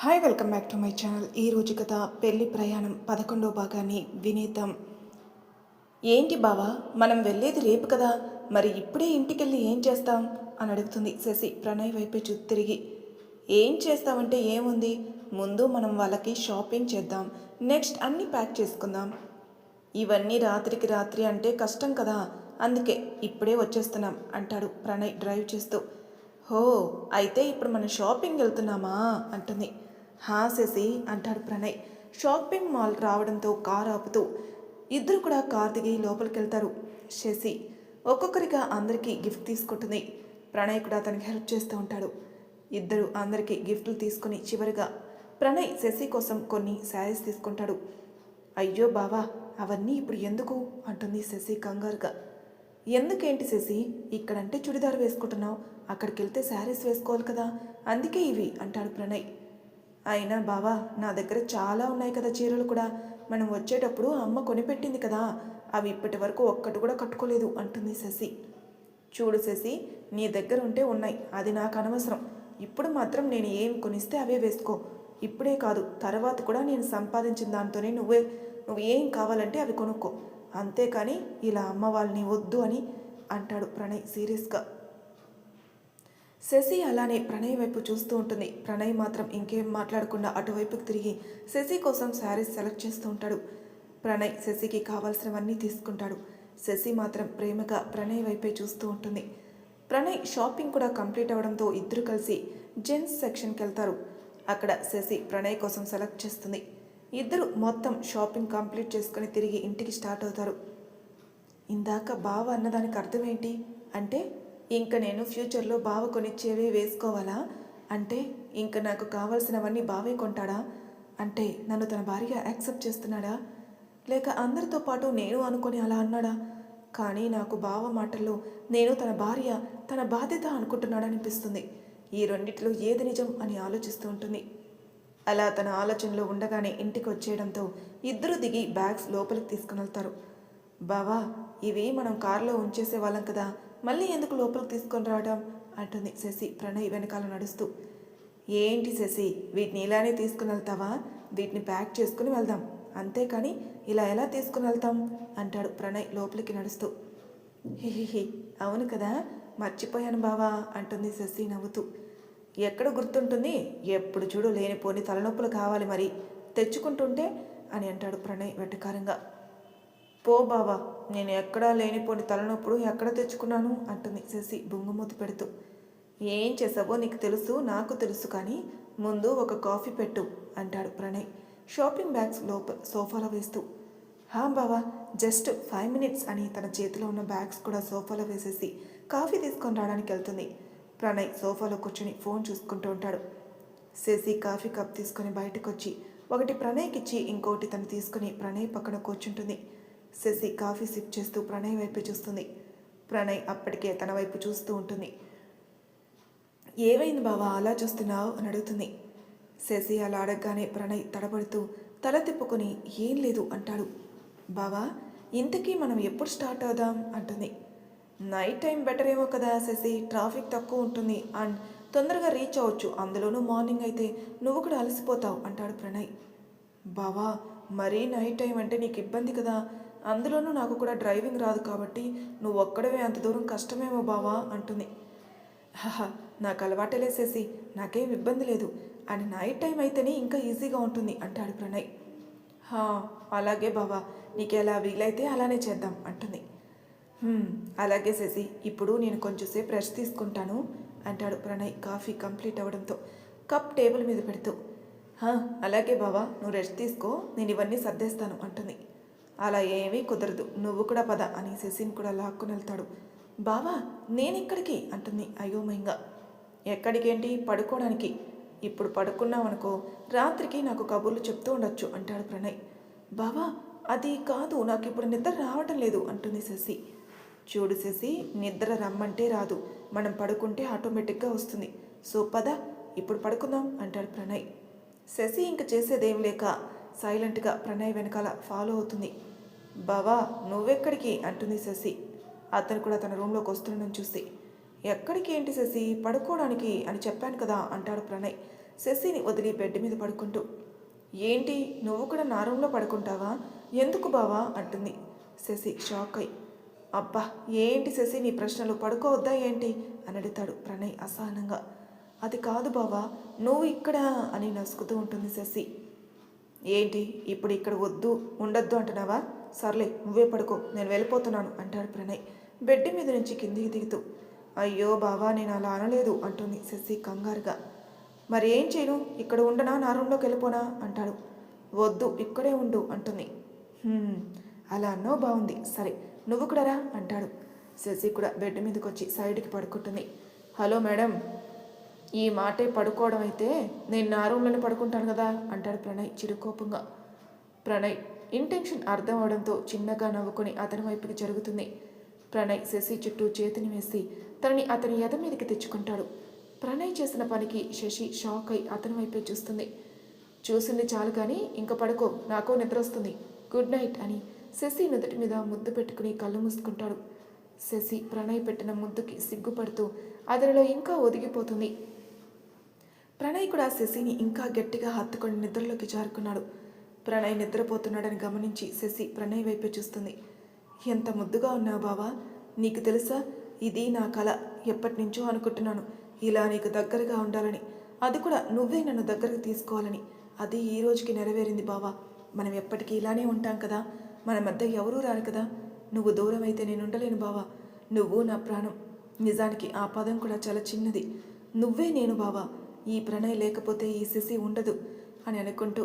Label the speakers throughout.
Speaker 1: Hi welcome back to my channel. ఈరోజు కథ పెళ్లి ప్రయాణం 11వ భాగాన్ని వినేద్దాం. ఏంటి బావా, మనం వెళ్ళేది రేపు కదా, మరి ఇప్పుడే ఇంటికెళ్ళి ఏం చేస్తాం అని అడుగుతుంది శశి ప్రణయ్ వైపే తిరిగి. ఏం చేస్తామంటే ఏముంది, ముందు మనం వాళ్ళకి షాపింగ్ చేద్దాం, నెక్స్ట్ అన్నీ ప్యాక్ చేసుకుందాం. ఇవన్నీ రాత్రికి రాత్రి అంటే కష్టం కదా, అందుకే ఇప్పుడే వచ్చేస్తున్నాం అంటాడు ప్రణయ్ డ్రైవ్ చేస్తూ. హో, అయితే ఇప్పుడు మనం షాపింగ్ వెళ్తున్నామా అంటుంది. హా శశి అంటాడు ప్రణయ్. షాపింగ్ మాల్ రావడంతో కారు ఆపుతూ ఇద్దరు కూడా కార్ దిగి లోపలికి వెళ్తారు. శశి ఒక్కొక్కరిగా అందరికీ గిఫ్ట్ తీసుకుంటుంది. ప్రణయ్ కూడా తనకి హెల్ప్ చేస్తూ ఉంటాడు. ఇద్దరు అందరికీ గిఫ్ట్లు తీసుకుని చివరిగా ప్రణయ్ శశి కోసం కొన్ని శారీస్ తీసుకుంటాడు. అయ్యో బావా, అవన్నీ ఇప్పుడు ఎందుకు అంటుంది శశి కంగారుగా. ఎందుకేంటి శశి, ఇక్కడంటే చుడిదార్ వేసుకుంటున్నావు, అక్కడికి వెళ్తే శారీస్ వేసుకోవాలి కదా, అందుకే ఇవి అంటాడు ప్రణయ్. అయినా బావా, నా దగ్గర చాలా ఉన్నాయి కదా చీరలు కూడా, మనం వచ్చేటప్పుడు అమ్మ కొనిపెట్టింది కదా, అవి ఇప్పటి వరకు ఒక్కటి కూడా కట్టుకోలేదు అంటుంది శశి. చూడు శశి, నీ దగ్గర ఉంటే ఉన్నాయి, అది నాకు అనవసరం. ఇప్పుడు మాత్రం నేను ఏం కొనిస్తే అవే వేసుకో. ఇప్పుడే కాదు, తర్వాత కూడా నేను సంపాదించిన దాంతోనే నువ్వు ఏం కావాలంటే అవి కొనుక్కో, అంతేకాని ఇలా అమ్మ వాళ్ళని వద్దు అని అంటాడు ప్రణయ్ సీరియస్గా. శశి అలానే ప్రణయ్ వైపు చూస్తూ ఉంటుంది. ప్రణయ్ మాత్రం ఇంకేం మాట్లాడకుండా అటువైపుకి తిరిగి శశి కోసం శారీస్ సెలెక్ట్ చేస్తూ ఉంటాడు. ప్రణయ్ శశికి కావాల్సినవన్నీ తీసుకుంటాడు. శశి మాత్రం ప్రేమగా ప్రణయ్ వైపే చూస్తూ ఉంటుంది. ప్రణయ్ షాపింగ్ కూడా కంప్లీట్ అవ్వడంతో ఇద్దరు కలిసి జెంట్స్ సెక్షన్కి వెళ్తారు. అక్కడ శశి ప్రణయ్ కోసం సెలెక్ట్ చేస్తుంది. ఇద్దరు మొత్తం షాపింగ్ కంప్లీట్ చేసుకుని తిరిగి ఇంటికి స్టార్ట్ అవుతారు. ఇందాక బావ అన్నదానికి అర్థం ఏంటి అంటే, ఇంక నేను ఫ్యూచర్లో బావ కొనిచ్చేవే వేసుకోవాలా అంటే, ఇంక నాకు కావాల్సినవన్నీ బావే కొంటాడా అంటే, నన్ను తన భార్య యాక్సెప్ట్ చేస్తున్నాడా, లేక అందరితో పాటు నేను అనుకొని అలా అన్నాడా? కానీ నాకు బావ మాటల్లో నేను తన భార్య, తన బాధ్యత అనుకుంటున్నాడనిపిస్తుంది. ఈ రెండిట్లో ఏది నిజం అని ఆలోచిస్తూ ఉంటుంది. అలా తన ఆలోచనలో ఉండగానే ఇంటికి వచ్చేయడంతో ఇద్దరు దిగి బ్యాగ్స్ లోపలికి తీసుకుని వెళ్తారు. బావా, ఇవి మనం కారులో ఉంచేసే వాళ్ళం కదా, మళ్ళీ ఎందుకు లోపలికి తీసుకొని రావడం అంటుంది శశి ప్రణయ్ వెనకాల నడుస్తూ. ఏంటి శశి, వీటిని ఇలానే తీసుకుని వెళ్తావా, వీటిని ప్యాక్ చేసుకుని వెళ్దాం, అంతేకాని ఇలా ఎలా తీసుకుని వెళ్తాం అంటాడు ప్రణయ్ లోపలికి నడుస్తూ. హిహిహి, అవును కదా, మర్చిపోయాను బావా అంటుంది శశి నవ్వుతూ. ఎక్కడ గుర్తుంటుంది, ఎప్పుడు చూడు లేనిపోని తలనొప్పులు కావాలి మరి తెచ్చుకుంటుంటే అని అంటాడు ప్రణయ్ వెటకారంగా. పో బావా, నేను ఎక్కడా లేనిపోని తలనొప్పుడు ఎక్కడ తెచ్చుకున్నాను అంటుంది శశి బొంగుమూతి పెడుతూ. ఏం చేసావో నీకు తెలుసు, నాకు తెలుసు, కానీ ముందు ఒక కాఫీ పెట్టు అంటాడు ప్రణయ్ షాపింగ్ బ్యాగ్స్ సోఫాలో వేస్తూ. హా బావా, జస్ట్ 5 minutes అని తన చేతిలో ఉన్న బ్యాగ్స్ కూడా సోఫాలో వేసేసి కాఫీ తీసుకొని రావడానికి వెళ్తుంది. ప్రణయ్ సోఫాలో కూర్చొని ఫోన్ చూసుకుంటూ ఉంటాడు. శశి కాఫీ కప్ తీసుకొని బయటకు వచ్చి ఒకటి ప్రణయ్కి ఇచ్చి ఇంకోటి తను తీసుకుని ప్రణయ్ పక్కన కూర్చుంటుంది. శశి కాఫీ సిప్ చేస్తూ ప్రణయ్ వైపు చూస్తుంది. ప్రణయ్ అప్పటికే తన వైపు చూస్తూ ఉంటుంది. ఏమైంది బావా అలా చూస్తున్నావు అని అడుగుతుంది. శశి అలా అడగగానే ప్రణయ్ తడబడుతూ తల తిప్పుకొని ఏం లేదు అంటాడు. బావా, ఇంతకీ మనం ఎప్పుడు స్టార్ట్ అవుదాం అంటుంది. నైట్ టైం బెటర్ ఏమో కదా శశి, ట్రాఫిక్ తక్కువ ఉంటుంది అండ్ తొందరగా రీచ్ అవ్వచ్చు, అందులోనూ మార్నింగ్ అయితే నువ్వు కూడా అలసిపోతావు అంటాడు ప్రణయ్. బావా, మరీ నైట్ టైం అంటే నీకు ఇబ్బంది కదా, అందులోనూ నాకు కూడా డ్రైవింగ్ రాదు కాబట్టి నువ్వు ఒక్కడవే అంత దూరం కష్టమేమో బావా అంటుంది. హహ, నాకు అలవాటే లేసేసి, నాకేం ఇబ్బంది లేదు, అని నైట్ టైం అయితేనే ఇంకా ఈజీగా ఉంటుంది అంటాడు ప్రణయ్. హా, అలాగే బావా, నీకు ఎలా వీలైతే అలానే చేద్దాం అంటుంది. అలాగే శశి, ఇప్పుడు నేను కొంచెంసేపు రెస్ట్ తీసుకుంటాను అంటాడు ప్రణయ్ కాఫీ కంప్లీట్ అవ్వడంతో కప్ టేబుల్ మీద పెడుతూ. అలాగే బావా, నువ్వు రెస్ట్ తీసుకో, నేను ఇవన్నీ సర్దేస్తాను అంటుంది. అలా ఏమీ కుదరదు, నువ్వు కూడా పద అని శశిని కూడా లాక్కుని వెళ్తాడు. బావా, నేనెక్కడికి అంటుంది అయోమయంగా. ఎక్కడికేంటి, పడుకోవడానికి. ఇప్పుడు పడుకున్నావనుకో రాత్రికి నాకు కబుర్లు చెప్తూ ఉండొచ్చు అంటాడు ప్రణయ్. బావా, అది కాదు, నాకు ఇప్పుడు నిద్ర రావటం లేదు అంటుంది శశి. చూడు శశి, నిద్ర రమ్మంటే రాదు, మనం పడుకుంటే ఆటోమేటిక్గా వస్తుంది, సో పద ఇప్పుడు పడుకుందాం అంటాడు ప్రణయ్. శశి ఇంక చేసేదేం లేక సైలెంట్గా ప్రణయ్ వెనకాల ఫాలో అవుతుంది. బావా, నువ్వెక్కడికి అంటుంది శశి అతను కూడా తన రూమ్లోకి వస్తుండడం చూసి. ఎక్కడికి ఏంటి శశి, పడుకోవడానికి అని చెప్పాను కదా అంటాడు ప్రణయ్ శశిని వదిలి బెడ్ మీద పడుకుంటూ. ఏంటి నువ్వు కూడా నా రూమ్లో పడుకుంటావా? ఎందుకు బావా అంటుంది. శశి షాక్ అయి, అబ్బా ఏంటి శశి నీ ప్రశ్నలు, పడుకోవద్దా ఏంటి అని అడుగుతాడు ప్రణయ్ అసహనంగా. అది కాదు బావా, నువ్వు ఇక్కడ అని నసుకుతూ ఉంటుంది శశి. ఏంటి ఇప్పుడు ఇక్కడ వద్దు ఉండొద్దు అంటున్నావా? సర్లే నువ్వే పడుకో, నేను వెళ్ళిపోతున్నాను అంటాడు ప్రణయ్ బెడ్ మీద నుంచి కిందికి దిగుతూ. అయ్యో బావా నేను అలా అనలేదు అంటుంది శశి కంగారుగా. మరి ఏం చేయను, ఇక్కడ ఉండనా, నా రూమ్లోకి వెళ్ళిపోనా అంటాడు. వద్దు ఇక్కడే ఉండు అంటుంది. అలా అన్నో బాగుంది, సరే నువ్వు కూడా రా అంటాడు. శశి కూడా బెడ్ మీదకి వచ్చి సైడ్కి పడుకుంటుంది. హలో మేడం, ఈ మాటే పడుకోవడం అయితే నేను నా రూమ్లోనే పడుకుంటాను కదా అంటాడు ప్రణయ్ చిరుకోపంగా. ప్రణయ్ ఇంటెన్షన్ అర్థం అవడంతో చిన్నగా నవ్వుకొని అతని వైపుకి జరుగుతుంది. ప్రణయ్ శశి చుట్టూ చేతిని వేసి తనని అతని ఎద మీదకి తెచ్చుకుంటాడు. ప్రణయ్ చేసిన పనికి శశి షాక్ అయి అతని వైపే చూస్తుంది. చూసింది చాలు కానీ ఇంకా పడుకో, నాకో నిద్ర వస్తుంది, గుడ్ నైట్ అని శశి నుదుటి మీద ముద్దు పెట్టుకుని కళ్ళు మూసుకుంటాడు. శశి ప్రణయ్ పెట్టిన ముద్దుకి సిగ్గుపడుతూ అతనిలో ఇంకా ఒదిగిపోతుంది. ప్రణయ్ కూడా శశిని ఇంకా గట్టిగా హత్తుకొని నిద్రలోకి జారుకున్నాడు. ప్రణయ్ నిద్రపోతున్నాడని గమనించి శశి ప్రణయ్ వైపే చూస్తుంది. ఎంత ముద్దుగా ఉన్నావు బావా, నీకు తెలుసా ఇది నా కల, ఎప్పటి నుంచో అనుకుంటున్నాను ఇలా నీకు దగ్గరగా ఉండాలని, అది కూడా నువ్వే నన్ను దగ్గరకు తీసుకోవాలని. అది ఈ రోజుకి నెరవేరింది బావా. మనం ఎప్పటికీ ఇలానే ఉంటాం కదా, మన మధ్య ఎవరూ రారు కదా. నువ్వు దూరం అయితే నేను ఉండలేను బావా, నువ్వు నా ప్రాణం. నిజానికి ఆ పదం కూడా చాలా చిన్నది, నువ్వే నేను బావా. ఈ ప్రణయ్ లేకపోతే ఈ శశి ఉండదు అని అనుకుంటూ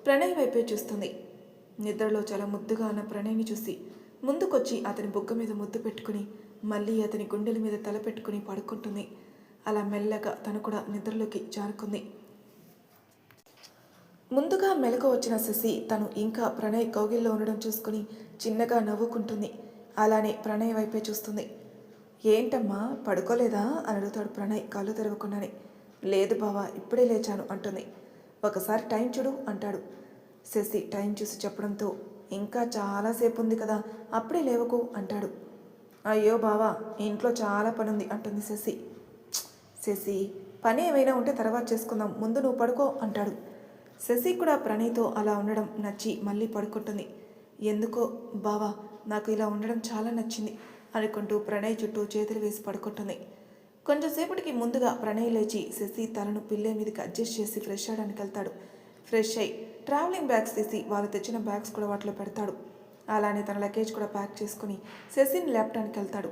Speaker 1: ప్రణయ్ వైపే చూస్తుంది. నిద్రలో చాలా ముద్దుగా ఉన్న ప్రణయ్ని చూసి ముందుకొచ్చి అతని బుగ్గ మీద ముద్దు పెట్టుకుని మళ్ళీ అతని గుండెల మీద తల పెట్టుకుని పడుకుంటుంది. అలా మెల్లగా తను కూడా నిద్రలోకి జారుకుంది. ముందుగా మెలకు వచ్చిన శశి తను ఇంకా ప్రణయ్ కౌగిల్లో ఉండడం చూసుకుని చిన్నగా నవ్వుకుంటుంది. అలానే ప్రణయ్ వైపే చూస్తుంది. ఏంటమ్మా పడుకోలేదా అని అడుగుతాడు ప్రణయ్ కళ్ళు తెరవకుండానే. లేదు బావా ఇప్పుడే లేచాను అంటుంది. ఒకసారి టైం చూడు అంటాడు. శశి టైం చూసి చెప్పడంతో ఇంకా చాలాసేపు ఉంది కదా, అప్పుడే లేవకు అంటాడు. అయ్యో బావా ఇంట్లో చాలా పని ఉంది అంటుంది శశి. శశి పని ఏమైనా ఉంటే తర్వాత చేసుకుందాం, ముందు నువ్వు పడుకో అంటాడు. శశి కూడా ప్రణయ్తో అలా ఉండడం నచ్చి మళ్ళీ పడుకుంటుంది. ఎందుకో బావా నాకు ఇలా ఉండడం చాలా నచ్చింది అనుకుంటూ ప్రణయ్ చుట్టూ చేతులు వేసి పడుకుంటుంది. కొంచెంసేపటికి ముందుగా ప్రణయ్ లేచి శశి తలను పిల్లే మీదకి అడ్జస్ట్ చేసి ఫ్రెష్ అవడానికి వెళ్తాడు. ఫ్రెష్ అయి ట్రావెలింగ్ బ్యాగ్స్ తీసి వాళ్ళు తెచ్చిన బ్యాగ్స్ కూడా వాటిలో పెడతాడు. అలానే తన లగేజ్ కూడా ప్యాక్ చేసుకుని శశిని లేపడానికి వెళ్తాడు.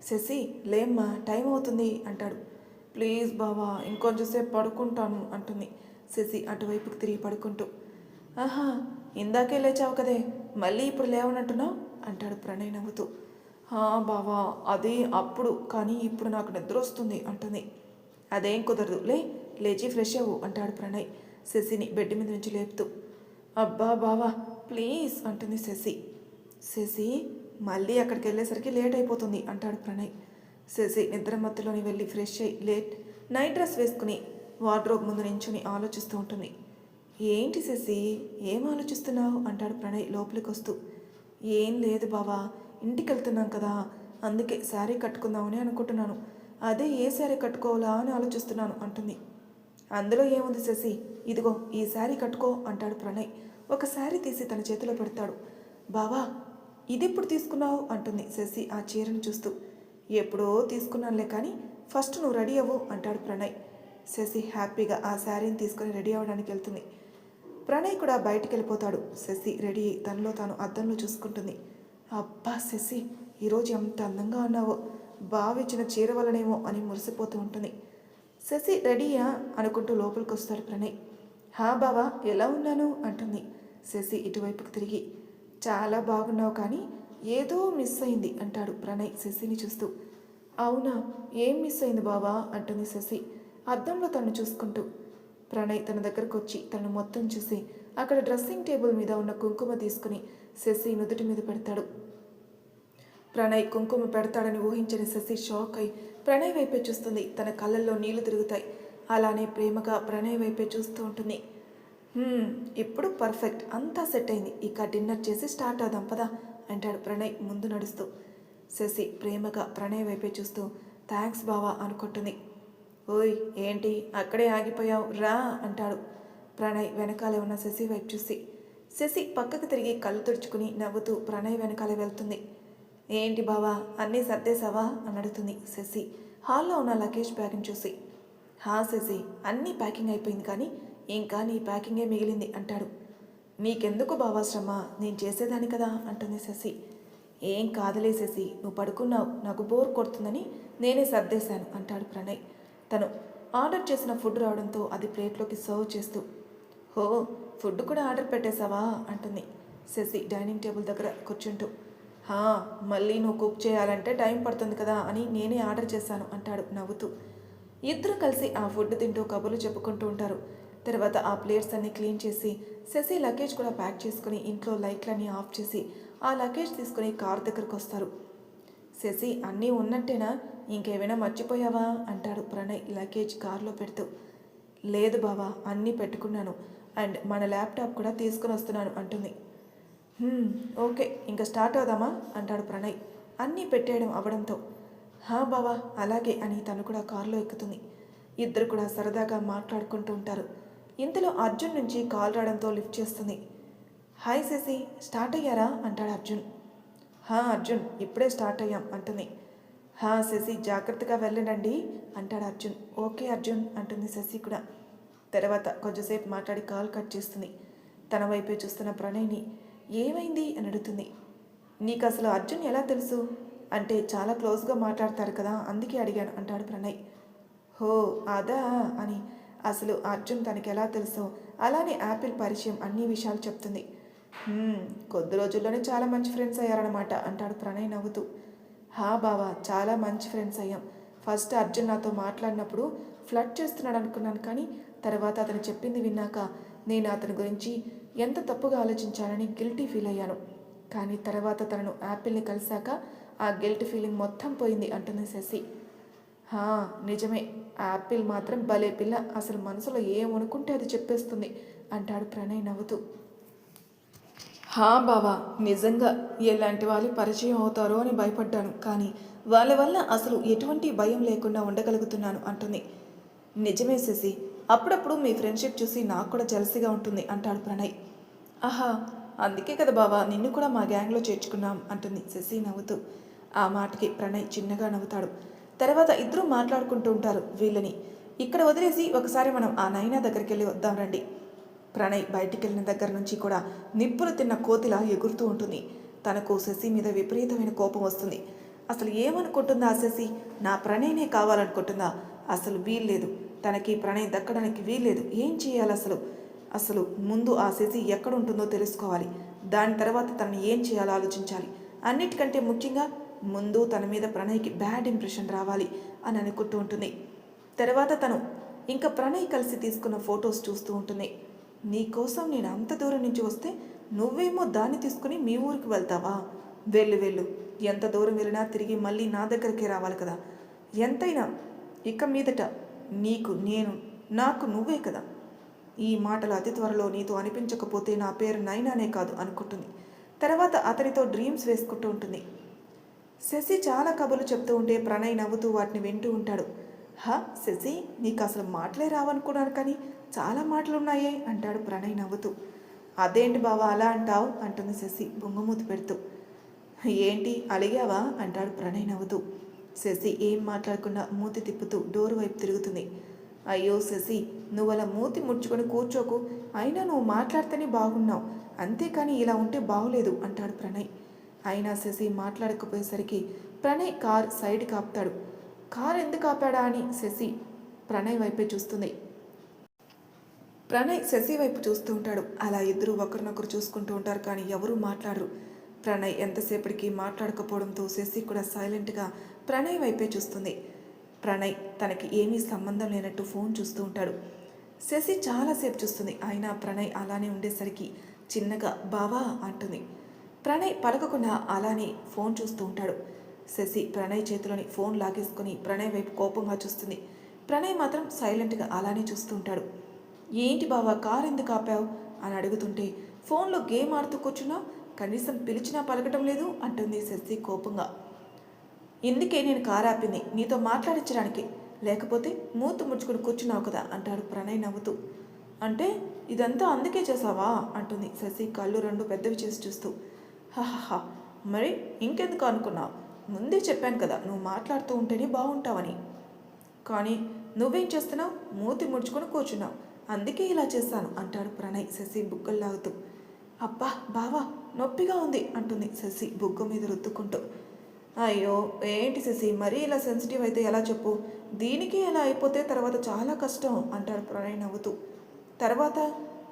Speaker 1: శశి లేమ్మా టైం అవుతుంది అంటాడు. ప్లీజ్ బావా ఇంకొంచెంసేపు పడుకుంటాను అంటుంది శశి అటువైపుకి తిరిగి పడుకుంటూ. ఆహా ఇందాకే లేచావు కదే, మళ్ళీ ఇప్పుడు లేవనంటున్నావు అంటాడు ప్రణయ్ నవ్వుతూ. బావా అది అప్పుడు, కానీ ఇప్పుడు నాకు నిద్ర వస్తుంది అంటుంది. అదేం కుదరదు, లేచి ఫ్రెష్ అవ్వు అంటాడు ప్రణయ్ శశిని బెడ్ మీద నుంచి లేపుతూ. అబ్బా బావా ప్లీజ్ అంటుంది శశి. శశి మళ్ళీ అక్కడికి వెళ్ళేసరికి లేట్ అయిపోతుంది అంటాడు ప్రణయ్. శశి నిద్ర మత్తులోని వెళ్ళి ఫ్రెష్ అయ్యి నైట్ డ్రెస్ వేసుకుని వార్డ్రోబ్ ముందు నించుని ఆలోచిస్తూ ఉంటుంది. ఏంటి శశి ఏం ఆలోచిస్తున్నావు అంటాడు ప్రణయ్ లోపలికి వస్తూ. ఏం లేదు బావా, ఇంటికి వెళ్తున్నాం కదా, అందుకే శారీ కట్టుకుందామని అనుకుంటున్నాను, అదే ఏ శారీ కట్టుకోవాలా అని ఆలోచిస్తున్నాను అంటుంది. అందులో ఏముంది శశి, ఇదిగో ఈ శారీ కట్టుకో అంటాడు ప్రణయ్ ఒక శారీ తీసి తన చేతిలో పెడతాడు. బావా ఇదెప్పుడు తీసుకున్నావు అంటుంది శశి ఆ చీరను చూస్తూ. ఎప్పుడో తీసుకున్నానులే కానీ ఫస్ట్ నువ్వు రెడీ అవ్వు అంటాడు ప్రణయ్. శశి హ్యాపీగా ఆ శారీని తీసుకొని రెడీ అవ్వడానికి వెళ్తుంది. ప్రణయ్ కూడా బయటికి వెళ్ళిపోతాడు. శశి రెడీ అయ్యి తనలో తాను అద్దంలో చూసుకుంటుంది. అబ్బా శశి ఈరోజు ఎంత అందంగా ఉన్నావో, బావిచ్చిన చీర వల్లనేమో అని మురిసిపోతూ ఉంటుంది. శశి రెడీయా అనుకుంటూ లోపలికి వస్తాడు ప్రణయ్. బావా ఎలా ఉన్నాను అంటుంది శశి ఇటువైపుకి తిరిగి. చాలా బాగున్నావు కానీ ఏదో మిస్ అయింది అంటాడు ప్రణయ్ శశిని చూస్తూ. అవునా ఏం మిస్ అయింది బావా అంటుంది శశి అద్దంలో తను చూసుకుంటూ. ప్రణయ్ తన దగ్గరకు వచ్చి తనను మొత్తం చూసి అక్కడ డ్రెస్సింగ్ టేబుల్ మీద ఉన్న కుంకుమ తీసుకుని శశి నుదుటి మీద పెడతాడు. ప్రణయ్ కుంకుమ పెడతాడని ఊహించిన శశి షాక్ అయి ప్రణయ్ వైపే చూస్తుంది. తన కళ్ళల్లో నీళ్లు తిరుగుతాయి. అలానే ప్రేమగా ప్రణయ్ వైపే చూస్తూ ఉంటుంది. ఇప్పుడు పర్ఫెక్ట్, అంతా సెట్ అయింది, ఇక డిన్నర్ చేసి స్టార్ట్ అవుదాం పదా అంటాడు ప్రణయ్ ముందు నడుస్తూ. శశి ప్రేమగా ప్రణయ్ వైపే చూస్తూ థ్యాంక్స్ బావా అనుకుంటుంది. ఓయ్ ఏంటి అక్కడే ఆగిపోయావు రా అంటాడు ప్రణయ్ వెనకాలే ఉన్న శశి వైపు చూసి. శశి పక్కకు తిరిగి కళ్ళు తుడుచుకుని నవ్వుతూ ప్రణయ్ వెనకాలే వెళ్తుంది. ఏంటి బావా అన్నీ సర్దేశావా అని అడుగుతుంది శశి హాల్లో ఉన్న లగేజ్ బ్యాగ్ని చూసి. హా శశి అన్నీ ప్యాకింగ్ అయిపోయింది కానీ ఇంకా నీ ప్యాకింగే మిగిలింది అంటాడు. నీకెందుకు బావా శ్రమ నేను చేసేదాన్ని కదా అంటుంది శశి. ఏం కాదులే శశి నువ్వు పడుకున్నావు నాకు బోర్ కొడుతుందని నేనే సర్దేశాను అంటాడు ప్రణయ్ తను ఆర్డర్ చేసిన ఫుడ్ రావడంతో అది ప్లేట్లోకి సర్వ్ చేస్తూ. హో ఫుడ్ కూడా ఆర్డర్ పెట్టేశావా అంటుంది శశి డైనింగ్ టేబుల్ దగ్గర కూర్చుంటూ. హా మళ్ళీ నువ్వు కుక్ చేయాలంటే టైం పడుతుంది కదా అని నేనే ఆర్డర్ చేశాను అంటాడు నవ్వుతూ. ఇద్దరు కలిసి ఆ ఫుడ్ తింటూ కబుర్లు చెప్పుకుంటూ ఉంటారు. తర్వాత ఆ ప్లేట్స్ అన్నీ క్లీన్ చేసి శశి లగేజ్ కూడా ప్యాక్ చేసుకుని ఇంట్లో లైట్లన్నీ ఆఫ్ చేసి ఆ లగేజ్ తీసుకుని కార్ దగ్గరకు వస్తారు. శశి అన్నీ ఉన్నట్టేనా ఇంకేమైనా మర్చిపోయావా అంటాడు ప్రణయ్ లగేజ్ కార్లో పెడుతూ. లేదు బావా అన్నీ పెట్టుకున్నాను అండ్ మన ల్యాప్టాప్ కూడా తీసుకుని వస్తున్నాను అంటుంది. ఓకే ఇంకా స్టార్ట్ అవుదామా అంటాడు ప్రణయ్ అన్నీ పెట్టేయడం అవ్వడంతో. హా బావా అలాగే అని తను కూడా కారులో ఎక్కుతుంది. ఇద్దరు కూడా సరదాగా మాట్లాడుకుంటూ ఉంటారు. ఇంతలో అర్జున్ నుంచి కాల్ రావడంతో లిఫ్ట్ చేస్తుంది. హాయ్ శశి స్టార్ట్ అయ్యారా అంటాడు అర్జున్. హా అర్జున్ ఇప్పుడే స్టార్ట్ అయ్యాం అంటుంది. హా శశి జాగ్రత్తగా వెళ్ళండి అంటాడు అర్జున్. ఓకే అర్జున్ అంటుంది శశి కూడా. తర్వాత కొంచెంసేపు మాట్లాడి కాల్ కట్ చేస్తుంది. తన వైపే చూస్తున్న ప్రణయ్ని ఏమైంది అని అడుగుతుంది. నీకు అసలు అర్జున్ ఎలా తెలుసు అంటే చాలా క్లోజ్గా మాట్లాడతారు కదా అందుకే అడిగాను అంటాడు ప్రణయ్. హో అదా అని అసలు అర్జున్ తనకి ఎలా తెలుసో అలానే యాపిల్ పరిచయం అన్ని విషయాలు చెప్తుంది. కొద్ది రోజుల్లోనే చాలా మంచి ఫ్రెండ్స్ అయ్యారనమాట అంటాడు ప్రణయ్ నవ్వుతూ. హా బావా చాలా మంచి ఫ్రెండ్స్ అయ్యాం. ఫస్ట్ అర్జున్ నాతో మాట్లాడినప్పుడు ఫ్లర్ట్ చేస్తున్నాడు అనుకున్నాను కానీ తర్వాత అతను చెప్పింది విన్నాక నేను అతని గురించి ఎంత తప్పుగా ఆలోచించానని గిల్టీ ఫీల్ అయ్యాను. కానీ తర్వాత తనను యాపిల్ని కలిశాక ఆ గిల్ట్ ఫీలింగ్ మొత్తం పోయింది అంటుంది శశి. హా నిజమే యాపిల్ మాత్రం భలే పిల్ల అసలు మనసులో ఏమనుకుంటే అది చెప్పేస్తుంది అంటాడు ప్రణయ్ నవ్వుతూ. హా బావా నిజంగా ఎలాంటి వాళ్ళు పరిచయం అవుతారో అని భయపడ్డాను కానీ వాళ్ళ వల్ల అసలు ఎటువంటి భయం లేకుండా ఉండగలుగుతున్నాను అంటుంది. నిజమే శశి అప్పుడప్పుడు మీ ఫ్రెండ్షిప్ చూసి నాకు కూడా జలసిగా ఉంటుంది అంటాడు ప్రణయ్. ఆహా అందుకే కదా బావా నిన్ను కూడా మా గ్యాంగ్లో చేర్చుకున్నాం అంటుంది శశి నవ్వుతూ. ఆ మాటకి ప్రణయ్ చిన్నగా నవ్వుతాడు. తర్వాత ఇద్దరూ మాట్లాడుకుంటూ ఉంటారు. వీళ్ళని ఇక్కడ వదిలేసి ఒకసారి మనం ఆ నైనా దగ్గరికి వెళ్ళి వద్దాం రండి. ప్రణయ్ బయటికి వెళ్ళిన దగ్గర నుంచి కూడా నిప్పులు తిన్న కోతిలా ఎగురుతూ ఉంటుంది. తనకు శశి మీద విపరీతమైన కోపం వస్తుంది. అసలు ఏమనుకుంటుందా ఆ శశి నా ప్రణయ్నే కావాలనుకుంటుందా అసలు వీల్లేదు తనకి ప్రణయ్ దక్కడానికి వీల్లేదు. ఏం చేయాలి అసలు అసలు ముందు ఆ శశి ఎక్కడుంటుందో తెలుసుకోవాలి. దాని తర్వాత తనని ఏం చేయాలో ఆలోచించాలి. అన్నిటికంటే ముఖ్యంగా ముందు తన మీద ప్రణయ్కి బ్యాడ్ ఇంప్రెషన్ రావాలి అని అనుకుంటూ ఉంటుంది. తర్వాత తను ఇంకా ప్రణయ్ కలిసి తీసుకున్న ఫొటోస్ చూస్తూ ఉంటుంది. నీకోసం నేను అంత దూరం నుంచి వస్తే నువ్వేమో దాన్ని తీసుకుని మీ ఊరికి వెళ్తావా? వెళ్ళు ఎంత దూరం వెళ్ళినా తిరిగి మళ్ళీ నా దగ్గరికే రావాలి కదా. ఎంతైనా ఇక మీదట నీకు నేను నాకు నువ్వే కదా. ఈ మాటలు అతి త్వరలో నీతో అనిపించకపోతే నా పేరు నైనానే కాదు అనుకుంటుంది. తర్వాత అతనితో డ్రీమ్స్ వేసుకుంటూ ఉంటుంది. శశి చాలా కబుర్లు చెప్తూ ఉంటే ప్రణయ్ నవ్వుతూ వాటిని వింటూ ఉంటాడు. హా శశి నీకు అసలు మాటలే రావనుకున్నాను కానీ చాలా మాటలున్నాయే అంటాడు ప్రణయ్ నవ్వుతూ. అదేంటి బావా అలా అంటావు అంటుంది శశి బొంగమూతి పెడుతూ. ఏంటి అలిగావా అంటాడు ప్రణయ్ నవ్వుతూ. శశి ఏం మాట్లాడకుండా మూతి తిప్పుతూ డోర్ వైపు తిరుగుతుంది. అయ్యో శశి నువ్వు అలా మూతి ముడుచుకొని కూర్చోకు. అయినా నువ్వు మాట్లాడితేనే బాగున్నావు అంతేకాని ఇలా ఉంటే బాగులేదు అంటాడు ప్రణయ్. అయినా శశి మాట్లాడకపోయేసరికి ప్రణయ్ కార్ సైడ్కి ఆపుతాడు. కార్ ఎందుకు ఆపాడా అని శశి ప్రణయ్ వైపే చూస్తుంది. ప్రణయ్ శశి వైపు చూస్తూ ఉంటాడు. అలా ఇద్దరు ఒకరినొకరు చూసుకుంటూ ఉంటారు కానీ ఎవరూ మాట్లాడరు. ప్రణయ్ ఎంతసేపటికి మాట్లాడకపోవడంతో శశి కూడా సైలెంట్గా ప్రణయ్ వైపే చూస్తుంది. ప్రణయ్ తనకి ఏమీ సంబంధం లేనట్టు ఫోన్ చూస్తూ ఉంటాడు. శశి చాలాసేపు చూస్తుంది. అయినా ప్రణయ్ అలానే ఉండేసరికి చిన్నగా బావా అంటుంది. ప్రణయ్ పలకకుండా అలానే ఫోన్ చూస్తూ ఉంటాడు. శశి ప్రణయ్ చేతిలోని ఫోన్ లాగేసుకుని ప్రణయ్ వైపు కోపంగా చూస్తుంది. ప్రణయ్ మాత్రం సైలెంట్గా అలానే చూస్తూ ఉంటాడు. ఏంటి బావా కారు ఎందుకు ఆపావు అని అడుగుతుంటే ఫోన్లో గేమ్ ఆడుతూ కూర్చున్నా కనీసం పిలిచినా పలకటం లేదు అంటుంది శశి కోపంగా. ఇందుకే నేను కారు ఆపింది నీతో మాట్లాడించడానికి. లేకపోతే మూతి ముడుచుకుని కూర్చున్నావు కదా అంటాడు ప్రణయ్ నవ్వుతూ. అంటే ఇదంతా అందుకే చేసావా అంటుంది శశి కళ్ళు రెండు పెద్దవి చేసి చూస్తూ. హహహ, మరి ఇంకెందుకు అనుకున్నావు? ముందే చెప్పాను కదా నువ్వు మాట్లాడుతూ ఉంటేనే బాగుంటావని. కానీ నువ్వేం చేస్తున్నావు? మూతి ముడుచుకొని కూర్చున్నావు. అందుకే ఇలా చేశాను అంటాడు ప్రణయ్ శశి బుగ్గలు లాగుతూ. అబ్బా బావా, నొప్పిగా ఉంది అంటుంది శశి బుగ్గ మీద రుద్దుకుంటూ. అయ్యో ఏంటి శశి, మరీ ఇలా సెన్సిటివ్ అయితే ఎలా చెప్పు? దీనికి ఎలా అయిపోతే తర్వాత చాలా కష్టం అంటాడు ప్రణయ్ నవ్వుతూ. తర్వాత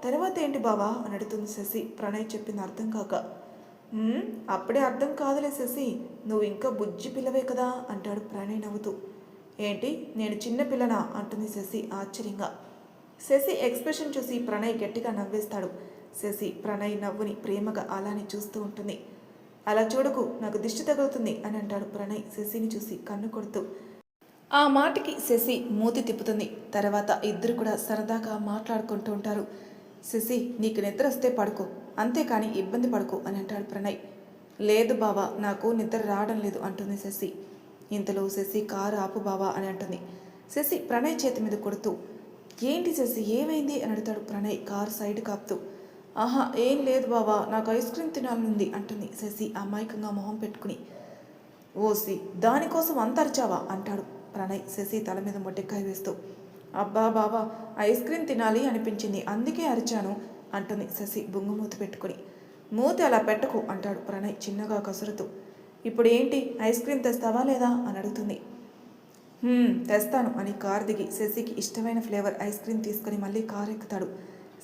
Speaker 1: తర్వాత ఏంటి బావా అని అడుగుతుంది శశి ప్రణయ్ చెప్పింది అర్థం కాక. అప్పుడే అర్థం కాదులే శశి, నువ్వు ఇంకా బుజ్జి పిల్లవే కదా అంటాడు ప్రణయ్ నవ్వుతూ. ఏంటి నేను చిన్న పిల్లనా అంటుంది శశి ఆశ్చర్యంగా. శశి ఎక్స్ప్రెషన్ చూసి ప్రణయ్ గట్టిగా నవ్వేస్తాడు. శశి ప్రణయ్ నవ్వుని ప్రేమగా అలానే చూస్తూ ఉంటుంది. అలా చూడకు, నాకు దిష్టి తగులుతుంది అని అంటాడు ప్రణయ్ శశిని చూసి కన్ను కొడుతూ. ఆ మాటకి శశి మూతి తిప్పుతుంది. తర్వాత ఇద్దరు కూడా సరదాగా మాట్లాడుకుంటూ ఉంటారు. శశి, నీకు నిద్ర వస్తే పడుకో, అంతేకాని ఇబ్బంది పడుకో అని అంటాడు ప్రణయ్. లేదు బావా, నాకు నిద్ర రావడం లేదు అంటుంది శశి. ఇంతలో శశి కారు ఆపు బావా అని అంటుంది. శశి ప్రణయ్ చేతి మీద కొడుతూ. ఏంటి శశి, ఏమైంది అని అడుగుతాడు ప్రణయ్ కారు సైడ్ కాపుతూ. ఆహా ఏం లేదు బావా, నాకు ఐస్ క్రీమ్ తినాలనుంది అంటుంది శశి అమాయకంగా మొహం పెట్టుకుని. ఓసి, దానికోసం అంత అరిచావా అంటాడు ప్రణయ్ శశి తల మీద మొట్టెక్కాయ వేస్తూ. అబ్బా బావా, ఐస్ క్రీమ్ తినాలి అనిపించింది అందుకే అరిచాను అంటుంది శశి బొంగుమూతి పెట్టుకుని. మూతి అలా పెట్టకు అంటాడు ప్రణయ్ చిన్నగా కసురుతూ. ఇప్పుడు ఏంటి, ఐస్ క్రీమ్ తెస్తావా లేదా అని అడుగుతుంది. తెస్తాను అని కారు దిగి శశికి ఇష్టమైన ఫ్లేవర్ ఐస్ క్రీమ్ తీసుకుని మళ్ళీ కారు ఎక్కుతాడు.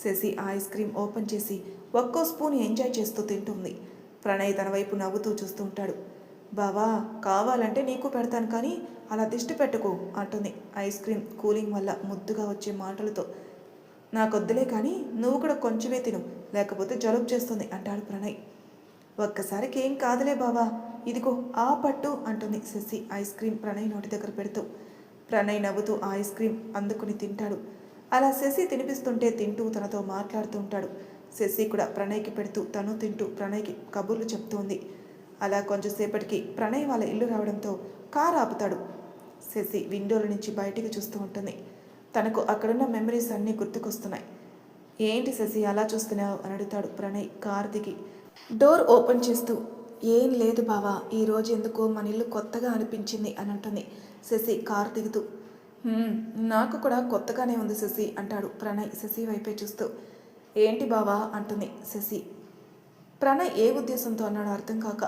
Speaker 1: శశి ఆ ఐస్ క్రీమ్ ఓపెన్ చేసి ఒక్కో స్పూన్ ఎంజాయ్ చేస్తూ తింటుంది. ప్రణయ్ తన వైపు నవ్వుతూ చూస్తూ ఉంటాడు. బావా, కావాలంటే నీకు పెడతాను కానీ అలా దిష్టి పెట్టుకో అంటుంది ఐస్ క్రీమ్ కూలింగ్ వల్ల ముద్దుగా వచ్చే మాటలతో. నాకొద్దులే కానీ నువ్వు కూడా కొంచెమే తిను, లేకపోతే జలుబు చేస్తుంది అంటాడు ప్రణయ్. ఒక్కసారికి ఏం కాదులే బావా, ఇదిగో ఆ పట్టు అంటుంది శశి ఐస్ క్రీమ్ ప్రణయ్ నోటి దగ్గర పెడుతూ. ప్రణయ్ నవ్వుతూ ఆ ఐస్ క్రీమ్ అందుకుని తింటాడు. అలా శశి తినిపిస్తుంటే తింటూ తనతో మాట్లాడుతూ ఉంటాడు. శశి కూడా ప్రణయ్కి పెడుతూ తను తింటూ ప్రణయ్కి కబుర్లు చెప్తోంది. అలా కొంచెంసేపటికి ప్రణయ్ వాళ్ళ ఇల్లు రావడంతో కారు ఆపుతాడు. శశి విండోల నుంచి బయటికి చూస్తూ ఉంటుంది. తనకు అక్కడున్న మెమరీస్ అన్నీ గుర్తుకొస్తున్నాయి. ఏంటి శశి అలా చూస్తున్నావు అని అడుగుతాడు ప్రణయ్ కారు దిగి. డోర్ ఓపెన్ చేస్తూ. ఏం లేదు బావా, ఈరోజు ఎందుకో మన ఇల్లు కొత్తగా అనిపించింది అని అంటుంది శశి కారు దిగుతూ. నాకు కూడా కొత్తగానే ఉంది శశి అంటాడు ప్రణయ్ శశి వైపే చూస్తూ. ఏంటి బావా అంటుంది శశి. ప్రణయ్ ఏ ఉద్దేశంతో అన్నాడు అర్థం కాక.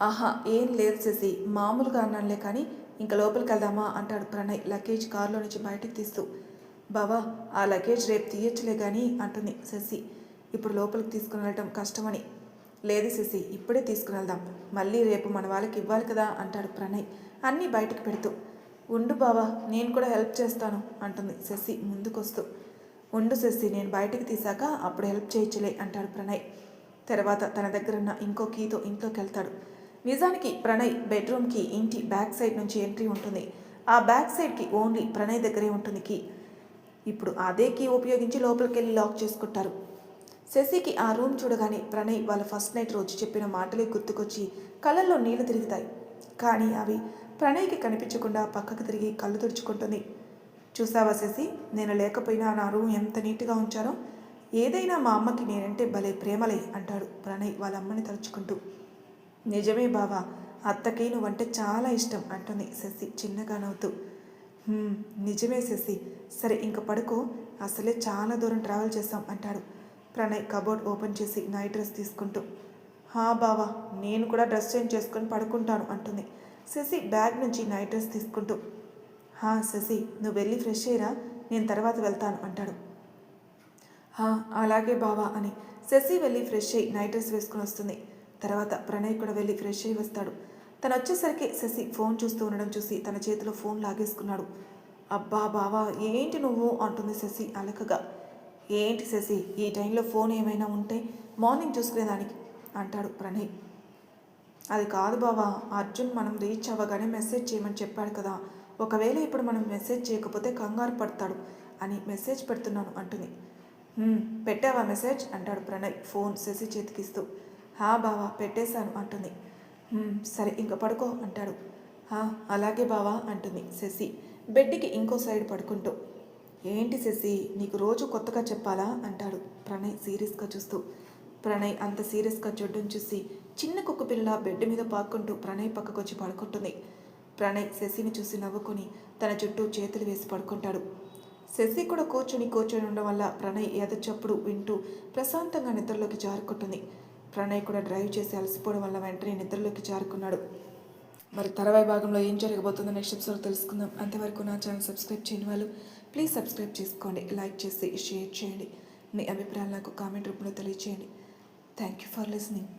Speaker 1: ఆహా ఏం లేదు శశి, మామూలుగా అన్నానులే కానీ ఇంకా లోపలికి వెళ్దామా అంటాడు ప్రణయ్ లగేజ్ కారులో నుంచి బయటకు తీస్తూ. బావా, ఆ లగేజ్ రేపు తీయచ్చులే కానీ అంటుంది శశి ఇప్పుడు లోపలికి తీసుకుని వెళ్ళటం కష్టమని. లేదు శశి, ఇప్పుడే తీసుకుని వెళ్దాం, మళ్ళీ రేపు మన వాళ్ళకి ఇవ్వాలి కదా అంటాడు ప్రణయ్ అన్నీ బయటకు పెడుతూ. ఉండు బావా, నేను కూడా హెల్ప్ చేస్తాను అంటుంది శశి ముందుకొస్తూ. ఉండు శశి, నేను బయటికి తీసాక అప్పుడు హెల్ప్ చేయొచ్చులే అంటాడు ప్రణయ్. తర్వాత తన దగ్గరున్న ఇంకో కీతో ఇంట్లోకి వెళ్తాడు. నిజానికి ప్రణయ్ బెడ్రూమ్కి ఇంటి బ్యాక్ సైడ్ నుంచి ఎంట్రీ ఉంటుంది. ఆ బ్యాక్ సైడ్కి ఓన్లీ ప్రణయ్ దగ్గరే ఉంటుంది కీ. ఇప్పుడు అదే కీ ఉపయోగించి లోపలికి వెళ్ళి లాక్ చేసుకుంటారు. శశికి ఆ రూమ్ చూడగానే ప్రణయ్ వాళ్ళ ఫస్ట్ నైట్ రోజు చెప్పిన మాటలే గుర్తుకొచ్చి కళ్ళల్లో నీళ్లు తిరుగుతాయి. కానీ అవి ప్రణయ్కి కనిపించకుండా పక్కకు తిరిగి కళ్ళు తుడుచుకుంటుంది. చూసావా శశి, నేను లేకపోయినా నా రూమ్ ఎంత నీట్గా ఉంచానో. ఏదైనా మా అమ్మకి నేనంటే భలే ప్రేమలే అంటాడు ప్రణయ్ వాళ్ళ అమ్మని తలుచుకుంటూ. నిజమే బావా, అత్తకి నువ్వంటే చాలా ఇష్టం అంటుంది శశి చిన్నగా నవ్వుతూ. నిజమే శశి, సరే ఇంక పడుకో, అసలే చాలా దూరం ట్రావెల్ చేస్తాం అంటాడు ప్రణయ్ కబోర్డ్ ఓపెన్ చేసి నైట్ డ్రెస్ తీసుకుంటూ. బావా, నేను కూడా డ్రెస్ చేంజ్ చేసుకొని పడుకుంటాను అంటుంది శశి బ్యాగ్ నుంచి నైట్ డ్రెస్ తీసుకుంటూ. శశి, నువ్వు వెళ్ళి ఫ్రెష్ అయ్యిరా, నేను తర్వాత వెళ్తాను అంటాడు. అలాగే బావా అని శశి వెళ్ళి ఫ్రెష్ అయ్యి నైట్ డ్రెస్ వేసుకుని వస్తుంది. తర్వాత ప్రణయ్ కూడా వెళ్ళి ఫ్రెష్ అయ్యి వస్తాడు. తను వచ్చేసరికి శశి ఫోన్ చూస్తూ ఉండడం చూసి తన చేతిలో ఫోన్ లాగేసుకున్నాడు. అబ్బా బావా, ఏంటి నువ్వు అంటుంది శశి అలకగా. ఏంటి శశి, ఈ టైంలో ఫోన్ ఏమైనా ఉంటే మార్నింగ్ చూసుకునేదానికి అంటాడు ప్రణయ్. అది కాదు బావా, అర్జున్ మనం రీచ్ అవ్వగానే మెసేజ్ చేయమని చెప్పాడు కదా, ఒకవేళ ఇప్పుడు మనం మెసేజ్ చేయకపోతే కంగారు పడతాడు అని మెసేజ్ పెడుతున్నాను అంటుంది. పెట్టావా మెసేజ్ అంటాడు ప్రణయ్ ఫోన్ శశి చేతికిస్తూ. బావా పెట్టేశాను అంటుంది. సరే ఇంక పడుకో అంటాడు. అలాగే బావా అంటుంది శశి బెడ్కి ఇంకో సైడ్ పడుకుంటూ. ఏంటి శశి, నీకు రోజు కొత్తగా చెప్పాలా అంటాడు ప్రణయ్ సీరియస్గా చూస్తూ. ప్రణయ్ అంత సీరియస్గా చూడడం చూసి చిన్న కుక్క పిల్ల బెడ్ మీద పాక్కుంటూ ప్రణయ్ పక్కకొచ్చి పడుకుంటుంది. ప్రణయ్ శశిని చూసి నవ్వుకొని తన చుట్టూ చేతులు వేసి పడుకుంటాడు. శశి కూడా కూర్చొని ఉండడం వల్ల ప్రణయ్ ఎదచప్పుడు వింటూ ప్రశాంతంగా నిద్రలోకి జారుకుంటుంది. ప్రణయ్ కూడా డ్రైవ్ చేసి అలసిపోవడం వల్ల వెంటనే నిద్రలోకి జారుకున్నాడు. మరి తర్వాయి భాగంలో ఏం జరగబోతుందో నెక్స్ట్ ఎపిసోడ్ తెలుసుకుందాం. అంతవరకు నా ఛానల్ సబ్స్క్రైబ్ చేయని వాళ్ళు ప్లీజ్ సబ్స్క్రైబ్ చేసుకోండి, లైక్ చేసి షేర్ చేయండి. మీ అభిప్రాయాలు నాకు కామెంట్ రూపంలో తెలియచేయండి. Thank you for listening.